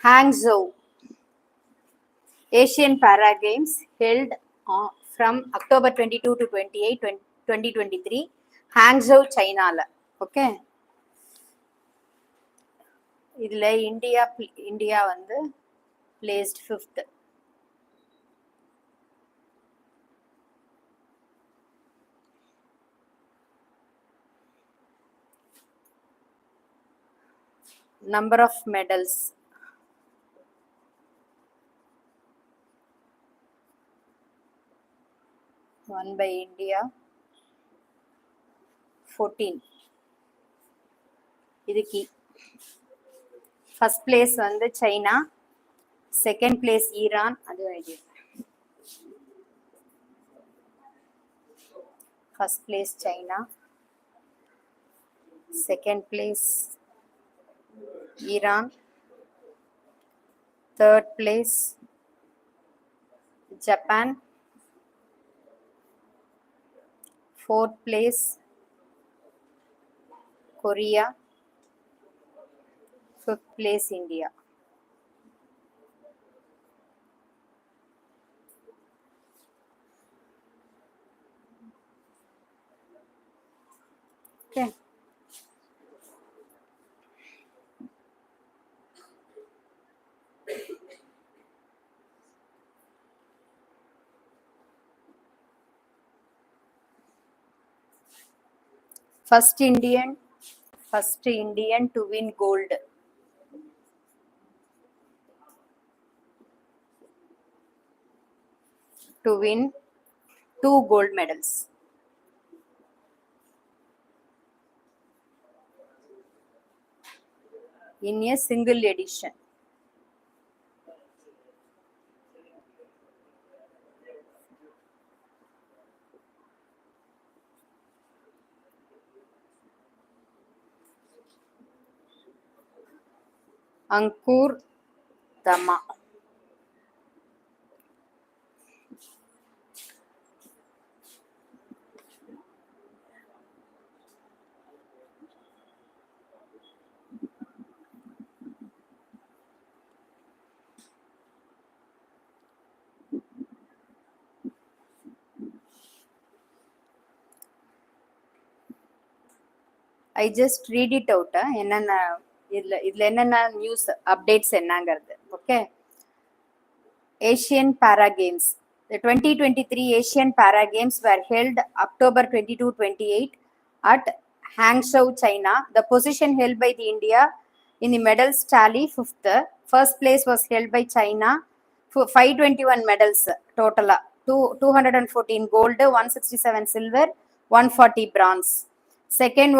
Hangzhou Asian Para Games held from October 22 to 28, 2023, Hangzhou, China. Okay. இதில் India வந்து placed 5th. Number of medals. Won by India 14. இது key. First place வந்து China, second place Iran. அது idea. First place China, second place Iran, third place Japan, fourth place Korea, fifth place India. Okay. First Indian to win gold. To win 2 gold medals. In a single edition. Ankur Dama. I just read it out. என்னென்ன இதில் என்னென்ன news updates என்னங்கிறது. Okay. Asian Para Games. The 2023 Asian Para Games were held October 22-28 at Hangzhou, China. The position held by the India in the medals tally 5th. First place was held by China, 521 medals total, 214 gold, 167 silver, 140 bronze. Second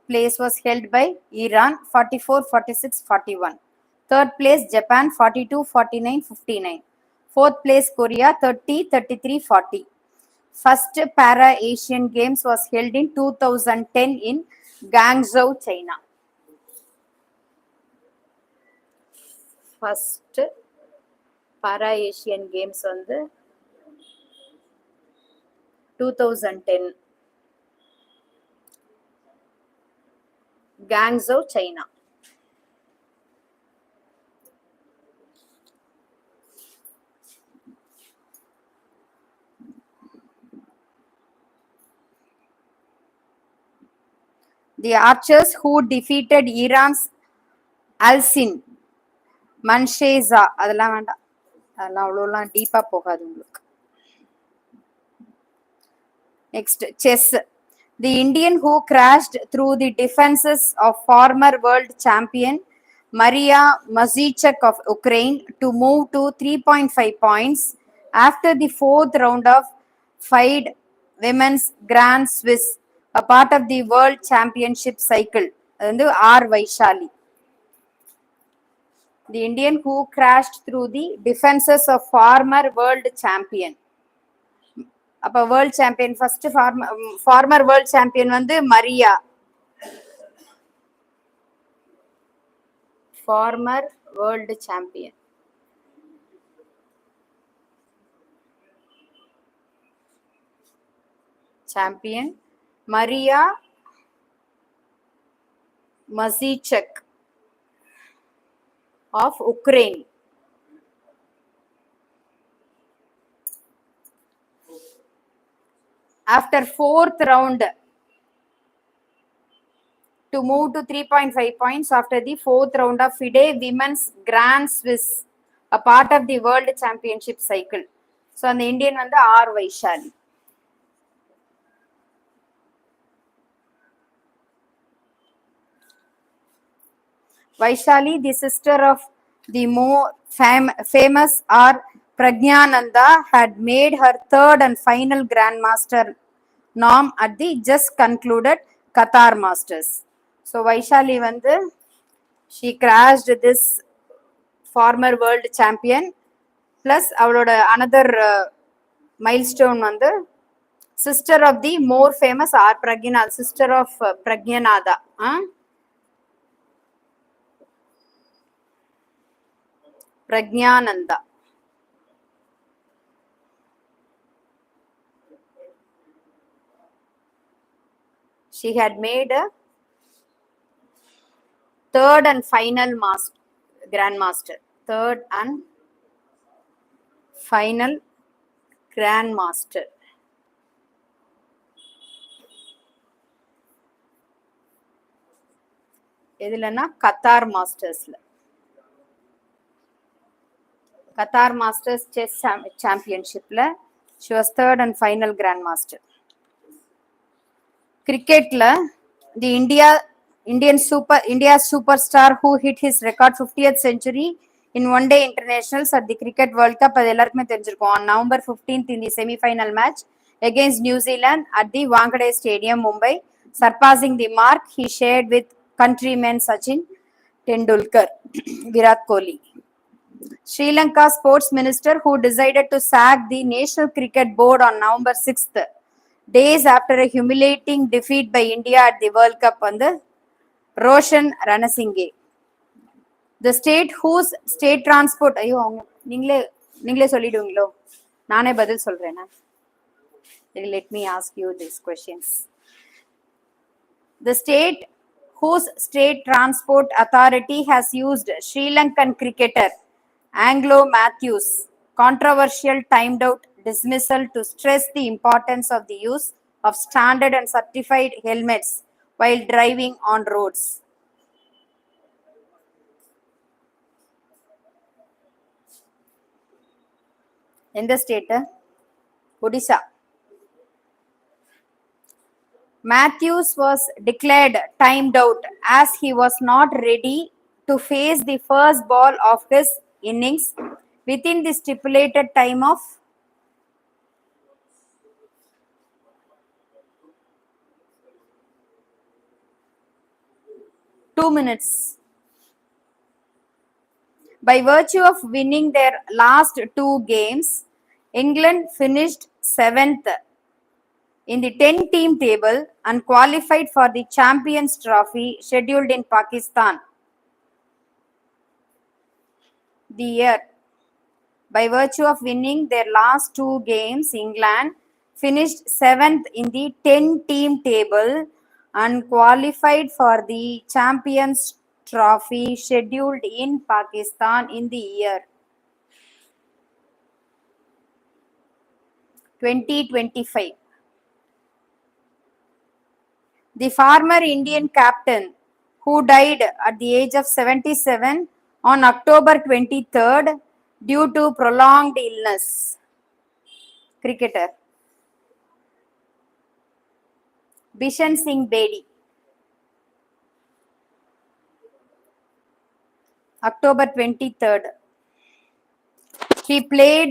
place was held by Iran, 44, 46, 41. Third place Japan, 42, 49, 59. Fourth place Korea, 30, 33, 40. First Para Asian Games was held in 2010 in Guangzhou, China. First Para Asian Games வந்து 2010 Guangzhou, China. The archers who defeated Iran's Alsin Mansheza, அதெல்லாம் வேண்டாம், அதெல்லாம் அவ்வளோலாம் டீப்பாக போகாது உங்களுக்கு. Next, chess. The Indian who crashed through the defenses of former world champion Maria Mazicek of Ukraine to move to 3.5 points after the 4th round of FIDE Women's Grand Swiss, a part of the World Championship cycle. R. Vaishali. The Indian who crashed through the defenses of former world champion. அப்போ world champion first former world champion வந்து Maria. Former world champion Maria Mazicek. of Ukraine. After fourth round to move to 3.5 points after the fourth round of FIDE Women's Grand Swiss, a part of the World Championship cycle. So, the Indian வந்து R. Vaishali. Vaishali, the sister of the more famous R. Pragyananda, had made her third and final Grandmaster norm at the just concluded Qatar Masters. So, Vaishali வந்து, she crashed this former world champion plus அவளோட another milestone வந்து sister of the more famous R. Pragyananda, sister of Pragyanada. Pragyananda. She had made a third and final grandmaster. Third and final grandmaster. எதுலன்னா Qatar மாஸ்டர்ஸ்ல. Qatar Masters Chess Championshipல she was third and final grandmaster. Cricketல the India's superstar who hit his record 50th century in one day internationals at the Cricket World Cup அது எல்லாருக்குமே தெரிஞ்சிருக்கும். On November 15th in the semi-final match against New Zealand at the Wankhede Stadium, Mumbai, surpassing the mark he shared with countrymen Sachin Tendulkar, Virat Kohli. Sri Lanka sports minister who decided to sack the National Cricket Board on November 6th, days after a humiliating defeat by India at the World Cup on the Roshan Ranasinghe. The state whose state transport ஐயோ நீங்களே சொல்லிடுவீங்களோ நானே பதில் சொல்றேனா. Let me ask you these questions. The state whose state transport authority has used Sri Lankan cricketer Anglo Matthews' controversial timed out dismissal to stress the importance of the use of standard and certified helmets while driving on roads. In the state, Odisha. Matthews was declared timed out as he was not ready to face the first ball of his innings within the stipulated time of 2 minutes. By virtue of winning their last 2 games, England finished 7th in the 10-team table and qualified for the Champions Trophy scheduled in Pakistan. The year. By virtue of winning their last 2 games, England finished 7th in the 10-team table and qualified for the Champions Trophy scheduled in Pakistan in the year 2025. The former Indian captain who died at the age of 77 on October 23rd due to prolonged illness. Cricketer Bishan Singh Bedi. October 23rd. He played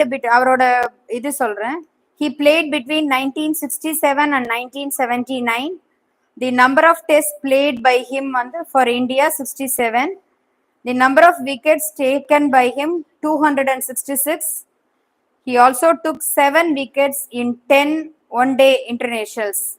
he played between 1967 and 1979. The number of tests played by him for India 67. The number of wickets taken by him 266. He also took 7 wickets in 10 one-day internationals.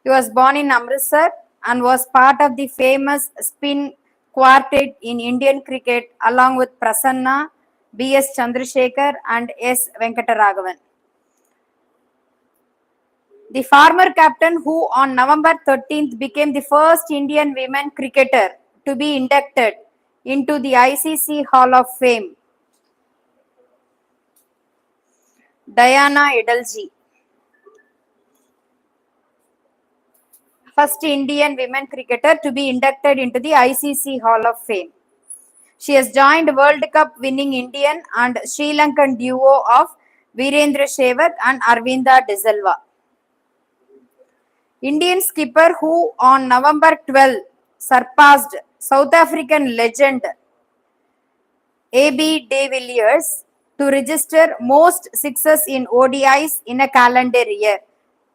He was born in Amritsar and was part of the famous spin quartet in Indian cricket along with Prasanna, B.S. Chandrasekhar and S. Venkataraghavan. The former captain who on November 13th became the first Indian women cricketer to be inducted into the ICC Hall of Fame? Diana Edalji. First Indian women cricketer to be inducted into the ICC Hall of Fame. She has joined World Cup winning Indian and Sri Lankan duo of Virendra Sehwag and Arvinda De Silva. Indian skipper who on November 12 surpassed South African legend AB de Villiers to register most sixes in ODIs in a calendar year.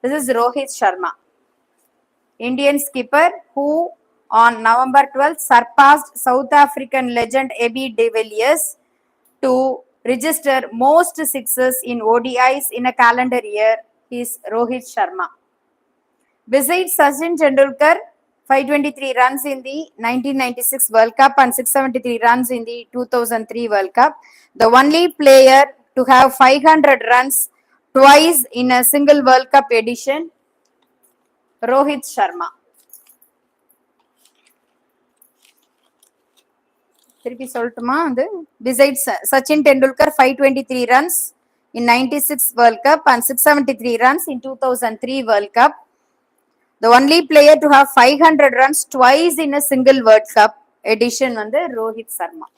This is Rohit Sharma. Indian skipper who on November 12th surpassed South African legend AB de Villiers to register most sixes in ODIs in a calendar year is Rohit Sharma. Besides Sachin Tendulkar, 523 runs in the 1996 World Cup and 673 runs in the 2003 World Cup, the only player to have 500 runs twice in a single World Cup edition, Rohit Sharma. திருப்பி சொல்லட்டுமா அது besides Sachin Tendulkar 523 runs in 96 World Cup and 673 runs in 2003 World Cup, the only player to have 500 runs twice in a single World Cup edition வந்து Rohit Sharma.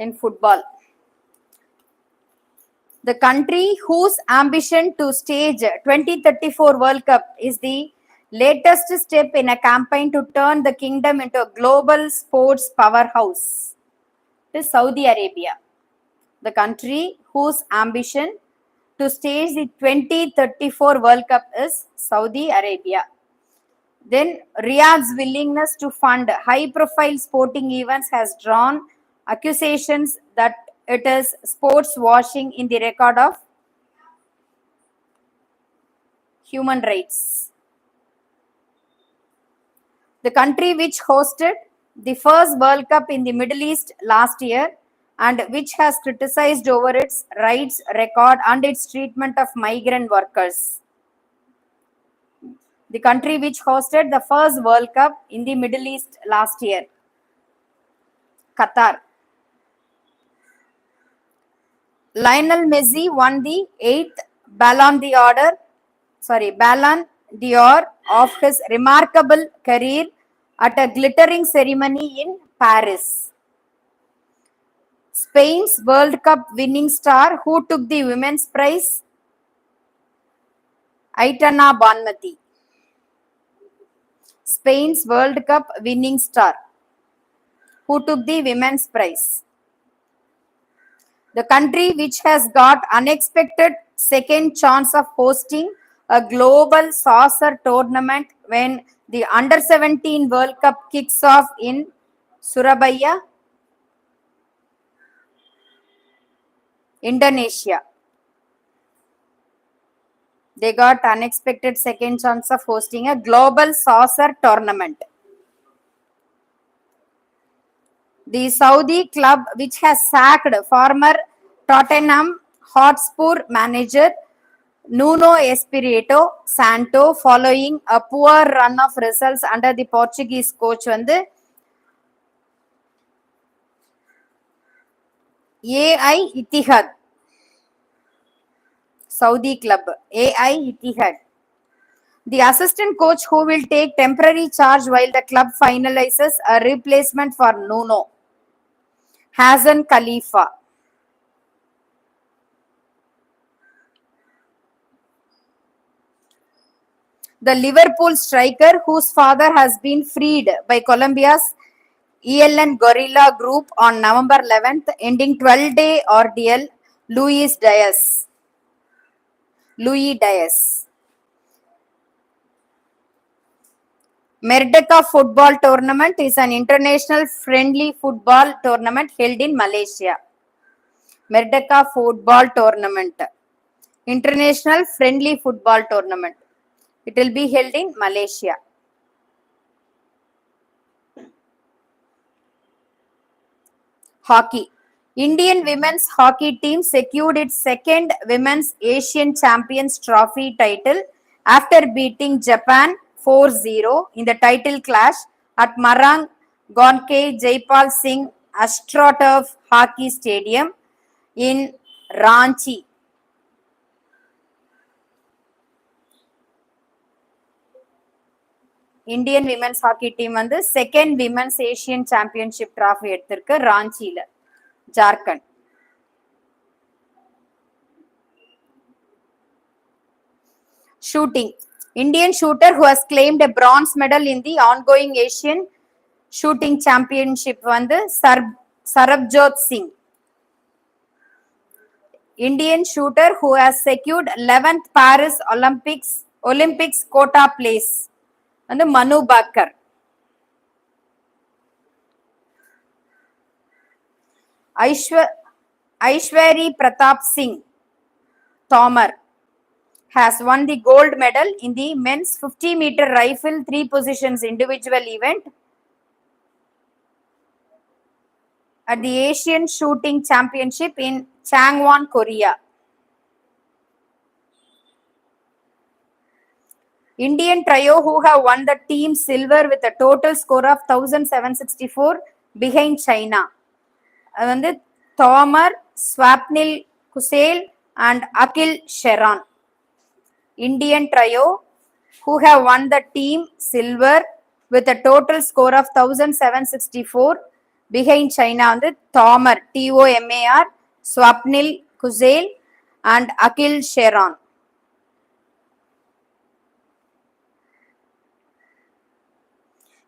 In football, the country whose ambition to stage 2034 World Cup is the latest step in a campaign to turn the kingdom into a global sports powerhouse is Saudi Arabia. The country whose ambition to stage the 2034 World Cup is Saudi Arabia. Then Riyadh's willingness to fund high-profile sporting events has drawn accusations that it is sports washing in the record of human rights. The country which hosted the first World Cup in the Middle East last year and which has criticized over its rights record and its treatment of migrant workers. The country which hosted the first World Cup in the Middle East last year, Qatar. Lionel Messi won the 8th Ballon d'Or of his remarkable career at a glittering ceremony in Paris. Spain's World Cup winning star who took the women's prize, Aitana Bonmatí. Spain's World Cup winning star who took the women's prize. The country which has got unexpected second chance of hosting a global soccer tournament when the Under-17 World Cup kicks off in Surabaya, Indonesia. They got unexpected second chance of hosting a global soccer tournament. The Saudi club which has sacked former Tottenham Hotspur manager Nuno Espirito Santo following a poor run of results under the Portuguese coach வந்து AI Ittihad. Saudi club AI Ittihad. The assistant coach who will take temporary charge while the club finalizes a replacement for Nuno, Hassan Khalifa. The Liverpool striker whose father has been freed by Colombia's ELN guerrilla group on November 11th, ending 12-day ordeal, Luis Diaz. Merdeka Football Tournament is an international friendly football tournament held in Malaysia. Merdeka Football Tournament, international friendly football tournament. It will be held in Malaysia. Hockey. Indian women's hockey team secured its second Women's Asian Champions Trophy title after beating Japan 4-0 in the title clash at Marang Gonke Jaipal Singh AstroTurf Hockey Stadium in Ranchi. Indian women's hockey team வந்து second women's Asian championship trophy எடுத்திருக்கு ராஞ்சியில, Jharkhand. Shooting. Indian shooter who has claimed a bronze medal in the ongoing Asian shooting championship வந்து Sarabjot Singh. Indian shooter who has secured 11th Paris Olympics quota place வந்து Manu Bakar. Aishwari Pratap Singh Tomar has won the gold medal in the men's 50-meter rifle 3 positions individual event at the Asian Shooting Championship in Changwon, Korea. Indian trio who have won the team silver with a total score of 1764 behind China. வந்து Tomar, Swapnil Kusel and Akil Sheran. Indian trio who have won the team silver with a total score of 1764 behind China வந்து Tomar, Tomar, Swapnil Kusel and Akil Sheran.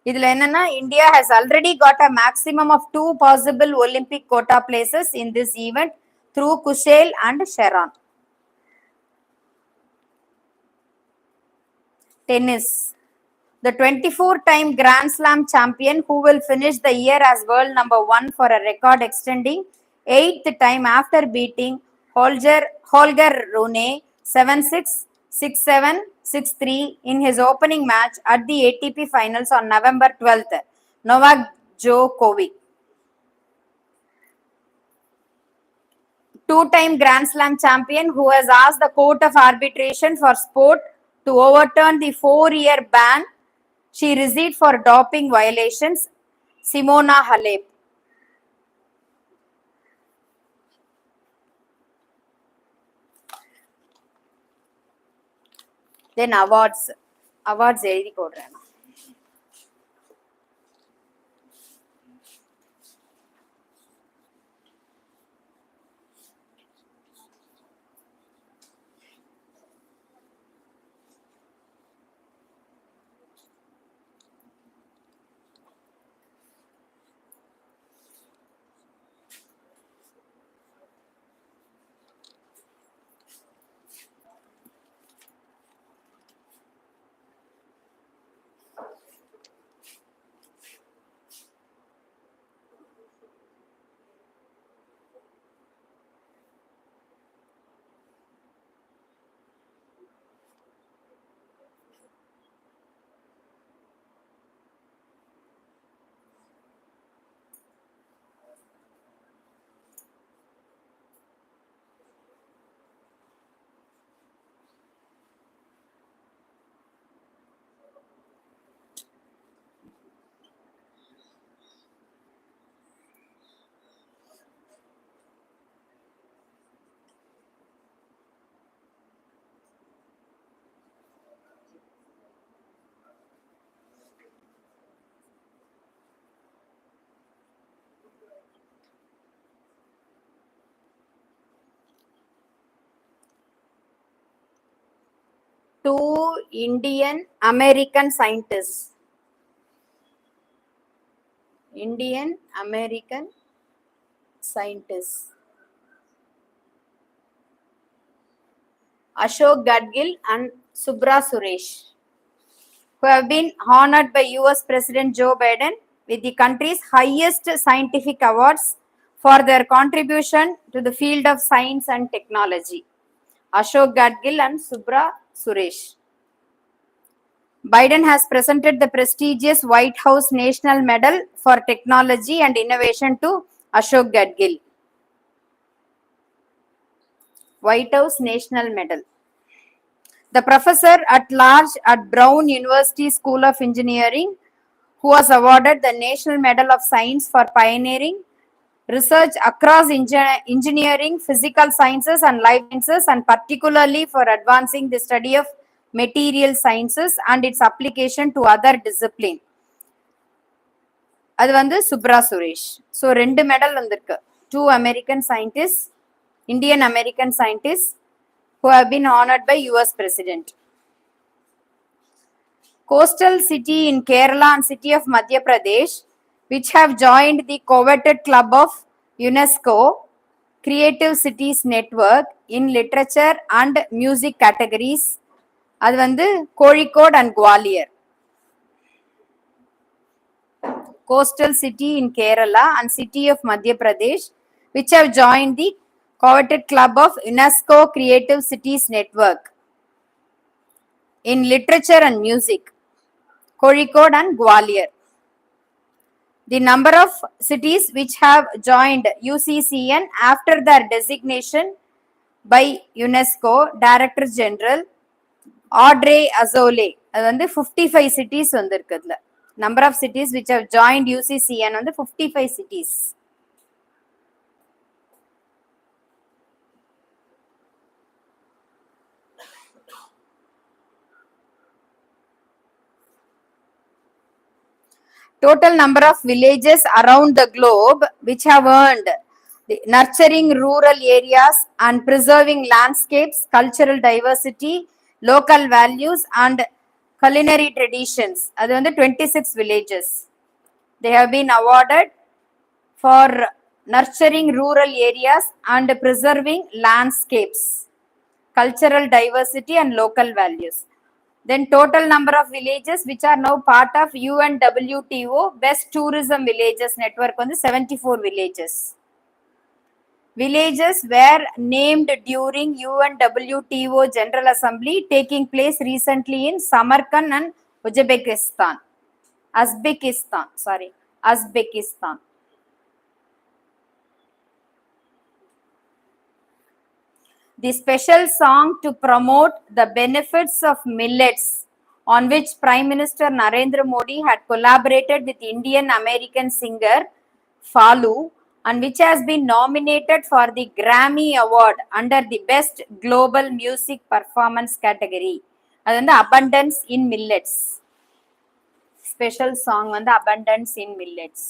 இதுல என்னன்னா, India has already got a maximum of 2 possible Olympic quota places in this event through Kusel and Sheran. Tennis. The 24-time Grand Slam champion who will finish the year as world number 1 for a record extending 8th time after beating Holger Rune 7-6, 6-7, 6-3 in his opening match at the ATP finals on November 12th, Novak Djokovic. 2-time Grand Slam champion who has asked the Court of Arbitration for Sport to overturn the 4-year ban she received for doping violations, Simona Halep. Then awards எழுதி போடுறேன். Two Indian American scientists. Indian American scientists. Ashok Gadgil and Subra Suresh, who have been honored by US President Joe Biden with the country's highest scientific awards for their contribution to the field of science and technology. Ashok Gadgil and Subra Suresh. Biden has presented the prestigious White House National Medal for Technology and Innovation to Ashok Gadgil. White House National Medal. The professor at large at Brown University School of Engineering, who was awarded the National Medal of Science for pioneering research across engineering, physical sciences, and life sciences, and particularly for advancing the study of material sciences and its application to other discipline. அது வந்து Subhra Suresh. So 2 medal வந்திருக்கு. 2 American scientists, Indian American scientists who have been honored by US President. Coastal city in Kerala and city of Madhya Pradesh, which have joined the coveted club of UNESCO Creative Cities Network in literature and music categories. அது வந்து Kozhikode and Gwalior. Coastal city in Kerala and city of Madhya Pradesh, which have joined the coveted club of UNESCO Creative Cities Network in literature and music, Kozhikode and Gwalior. The number of cities which have joined UCCN after their designation by UNESCO Director General Audrey Azoulay, அது வந்து 55 cities வந்திருக்குதுல. Number of cities which have joined UCCN வந்து 55 cities. Total number of villages around the globe which have earned nurturing rural areas and preserving landscapes, cultural diversity, local values and culinary traditions. அது வந்து 26 villages. They have been awarded for nurturing rural areas and preserving landscapes, cultural diversity and local values. Then total number of villages which are now part of UNWTO Best Tourism Villages Network on the 74 villages. Villages were named during UNWTO General Assembly taking place recently in Samarkand and Uzbekistan. The special song to promote the benefits of millets, on which Prime Minister Narendra Modi had collaborated with Indian American singer Falu, and which has been nominated for the Grammy Award under the Best Global Music Performance category. அது வந்து Abundance in Millets. Special song வந்து Abundance in Millets.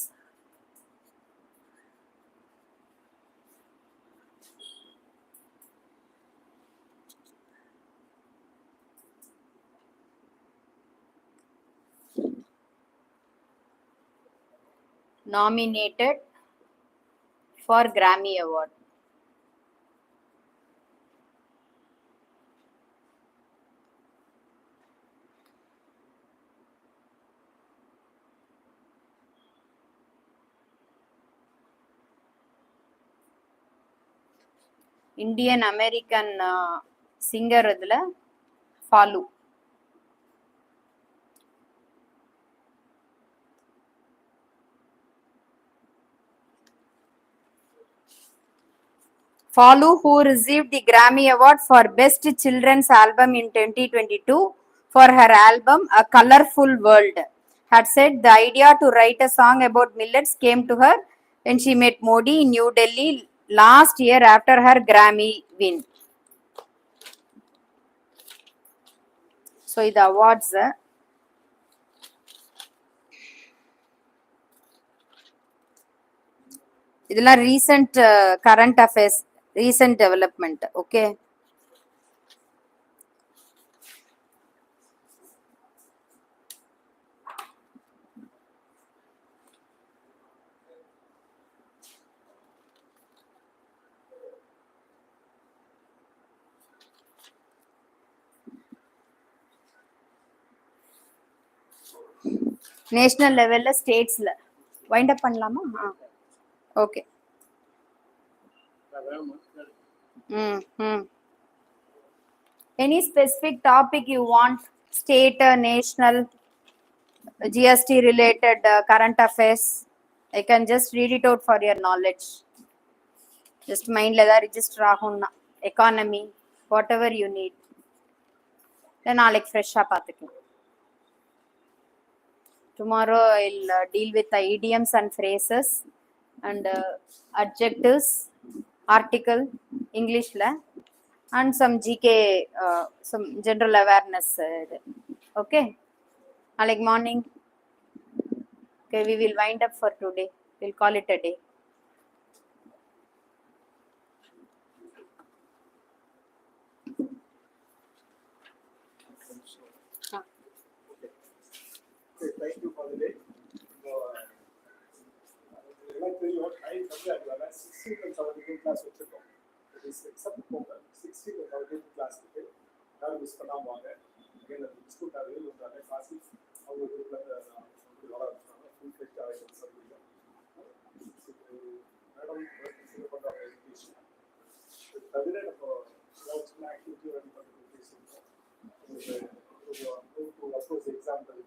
Nominated for Grammy Award. Indian American singer இதுல Falu. Falu, who received the Grammy Award for Best Children's Album in 2022 for her album A Colorful World, had said the idea to write a song about millets came to her when she met Modi in New Delhi last year after her Grammy win. So, the awards. இதெல்லாம் recent current affairs, recent development. Okay. National லெவல்ல ஸ்டேட்ஸ்ல wind up பண்ணலாமா? Okay. Any specific topic you want? State, national, GST related, current affairs, I can just read it out for your knowledge. Just mind la register ஆகும்னா economy whatever you need. Then நாளைக்கு ஃப்ரெஷ்ஷா பார்த்துக்கலாம். Tomorrow I'll deal with the idioms and phrases and adjectives, article English la, and some GK, some general awareness. Okay, like morning. Okay, we will wind up for today. We'll call it a day. Okay, thank you for the day. So, I like to tell you what I from the 16th and 17th class வச்சிருக்கோம். It is except Pongal, 16th and 17th class க்கு யாரும் miss பண்ணாம வாங்க. Again, the school காலையில் வந்தாங்க classes அவங்க குரூப்ல வர ஆரம்பிச்சாங்க. ஃபுல் ஃபெஸ்ட் ஆயிடுச்சு சொல்லிட்டு. மேடம் சில பண்ண எஜுகேஷன். தவிர நம்ம சின்ன ஆக்டிவிட்டி ரன் பண்ணிட்டு பேசியிருக்கோம். அப்ரோச் எக்ஸாம்பிள்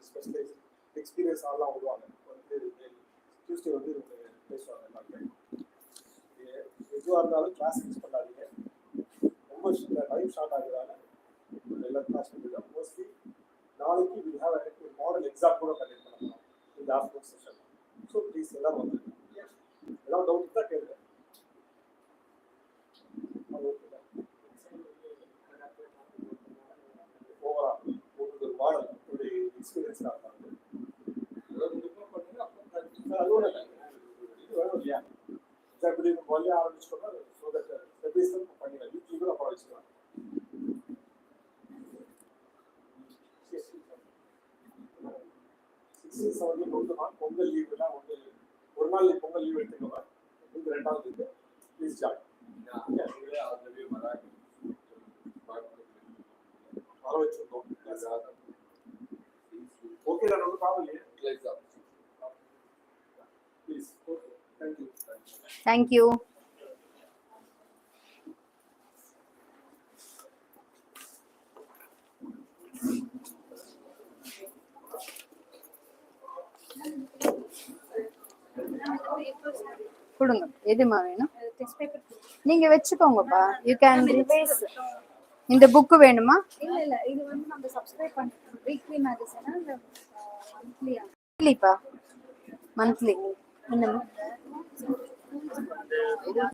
ஸ்பெஷலைஸ் எக்ஸ்பீரியன்ஸ் ஆலாம் விடுவாங்க வந்து டியூஸ்டே வந்து பேசுவாங்க எல்லாருமே எதுவாக இருந்தாலும் கிளாஸ் மிஸ் பண்ணாதீங்க ரொம்ப டைம் ஷார்ட் ஆகுதால எல்லா கிளாஸ் பண்ணிடுவோம் மோஸ்ட்லி நாளைக்கு வி ஹேவ் ஒரு மாடல் எக்ஸாம் கூட கண்டக்ட் பண்ணலாம் இந்த ஆஃப்டர்நூன் செஷன் ஸோ ப்ளீஸ் எல்லாம் வந்து எல்லாம் டவுட் தான் கேளுங்க ஓவரால் உங்களுக்கு ஒரு மாடல் ஒரு எக்ஸ்பீரியன்ஸ் ஆகும் அதுவும் இது வேணும் இல்லையா இப்படி முதல்ல ஆரம்பிச்சோம்னா ஸோ தட் ஸ்டெபிலைசர் பண்ணிடலாம் வீக்லி கூட அப்புறம் வச்சுக்கலாம் வந்து பொங்கல் லீவுலாம் வந்து ஒரு நாள் பொங்கல் லீவ் எடுத்துக்கோங்க இது 2வது இது ப்ளீஸ் ஜாயின் வர வச்சிருக்கோம் ஓகே நான் ஒன்றும் ப்ராப்ளம் இல்லையா please okay thank you Thank you. கொடுங்க எதுமா வேணும் நீங்க வச்சுக்கோங்கப்பா யூ கேன் ரிவைஸ் இந்த புக் வேணுமா இல்ல இல்ல இது வந்து நம்ம சப்ஸ்கிரைப் பண்ணிட்டோம் வீக்லி மேகசினா இல்ல மந்த்லியா மந்த்லிப்பா மந்த்லி என்னமா